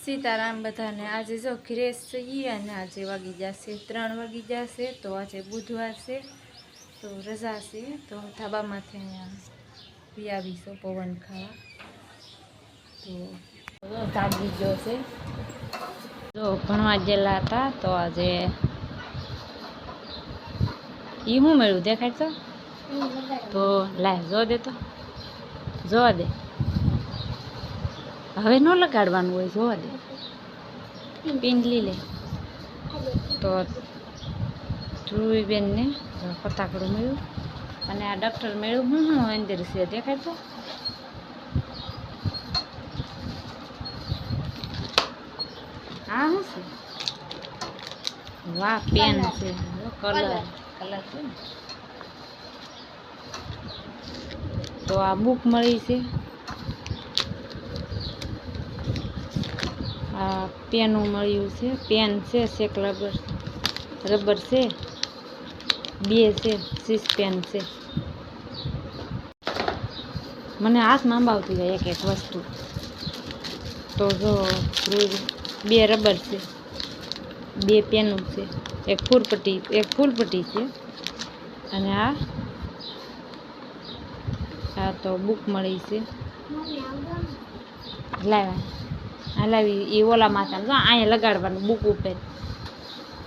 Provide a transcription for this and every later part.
સીતારામ બધાને આજે જો ઘરેશ છીએ અને આજે વાગી જશે 3 વાગી જશે તો આજે બુધવાર છે તો રજા છે તો ધાબામાંથી અહીંયા આવીશું પવન ખાવા તો સાગી ગયો છે જો ભણવા ગયેલા હતા તો આજે એ શું મળ્યું દેખાડ તો લાય જો દે તો જોવા દે હવે ન લગાડવાનું હોય જોવા દે પિંડલી લે તો ધ્રુવીબેનને ફટાકડું મળ્યું અને આ ડૉક્ટર મળ્યું હું અંદર છે દેખાય તો આ શું છે વાહ પેન છે કલર કલર છે ને તો આ બુક મળી છે આ પેનું મળ્યું છે પેન છે શેક રબર છે બે છે સીસ પેન છે મને હાથમાં અંબાવતી જાય એક એક વસ્તુ તો જો બે રબર છે બે પેનું છે એક ફૂલપટ્ટી છે અને આ તો બુક મળી છે લાવી એ ઓલા માતા જો અહીંયા લગાડવાનું બુક ઉપર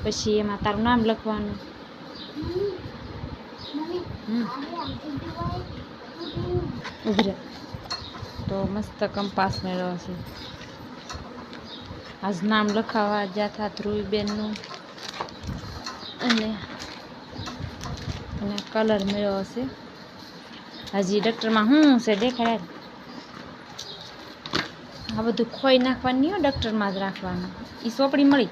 પછી એમાં તારું નામ લખવાનું ઉભરે તો મસ્ત કંપાસ મેળવો છે આજ નામ લખાવવા જ્યાં હતા ધ્રુવીબેનનું અને કલર મેળવો છે હજી ડૉક્ટરમાં શું છે દેખાડે આ બધું ખોઈ નાખવાનું નહીં હોય ડૉક્ટરમાં જ રાખવાનું એ સોપડી મળી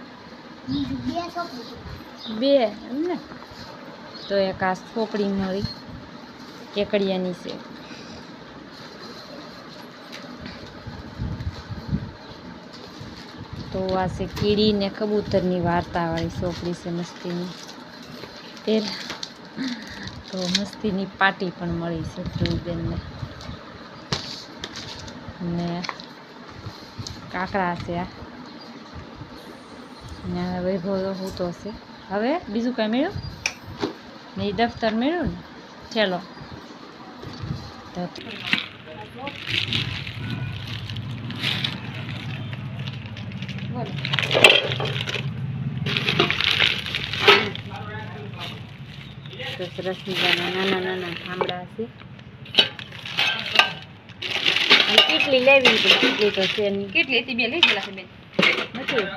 બે એમને તો એક આ સોપડી મળી કેકડિયાની છે તો આ છે કીડી ને કબૂતરની વાર્તાવાળી સોપડી છે મસ્તીની તો મસ્તીની પાટી પણ મળી છે ધ્રુવીબેનને ને કાકડા છે આ વૈભવ હું તો છે હવે બીજું કાંઈ મળ્યું ને એ દફતર મળ્યું ને ચાલો તો સરસ મજાના નાના નાના થાંભળા છે કેટલી લેવી કેટલી તો છે એની કેટલી હતી બે લઈ ગયેલા છે બેન નથી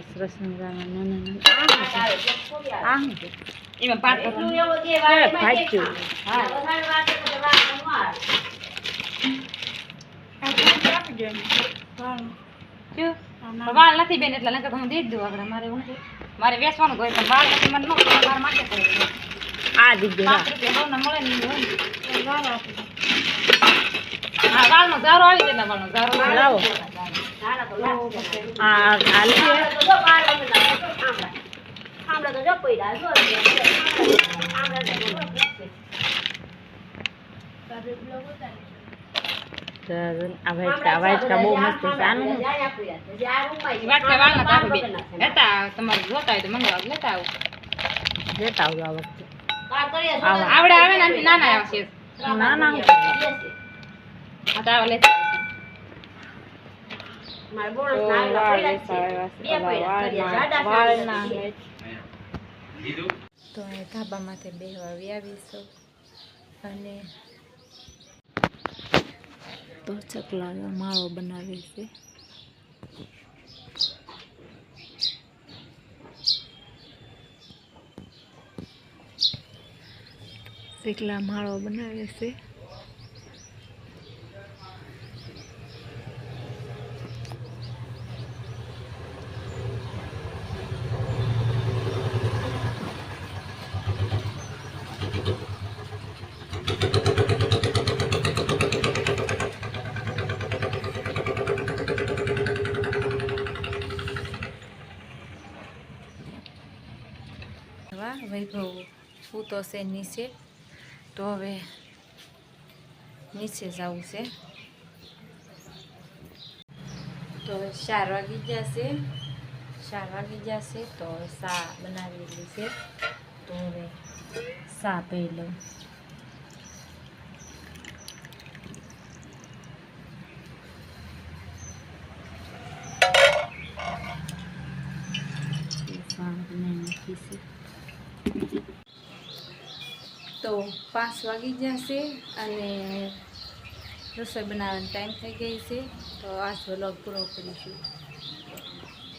સરસ મજાના નાના નાના એમાં પાટું વાળ નથી બેન એટલે નકર હું દઈ જ દઉં આગળ મારે એવું નથી મારે વેચવાનું હોય પણ વાળ નથી મને મારા માટે આ દીધું મળે નહીં હા વાળનો ઝારો આવી જાય વાળનો ઝારો લાવો અવાજ બહુ મસ્ત તમારે જોતા હોય તો મંગાવ લેતા આવો આ વખતે આવડે આવે ને નાના આવશે નાના લેતા તો ધાબામાંથી બેહવા આવીશું અને તો ચકલા માળો બનાવે છે ચકલા માળો બનાવે છે વૈભવ સૂતો છે નીચે તો હવે નીચે જવું છે. તો 4 વાગી જશે, 4 વાગી જશે. તો ચા બનાવેલી છે, તો હવે ચા પી લઉં. તો 5 વાગી જશે અને રસોઈ બનાવવાનો ટાઈમ થઈ ગઈ છે. તો આ વ્લોગ પૂરો કરીશું.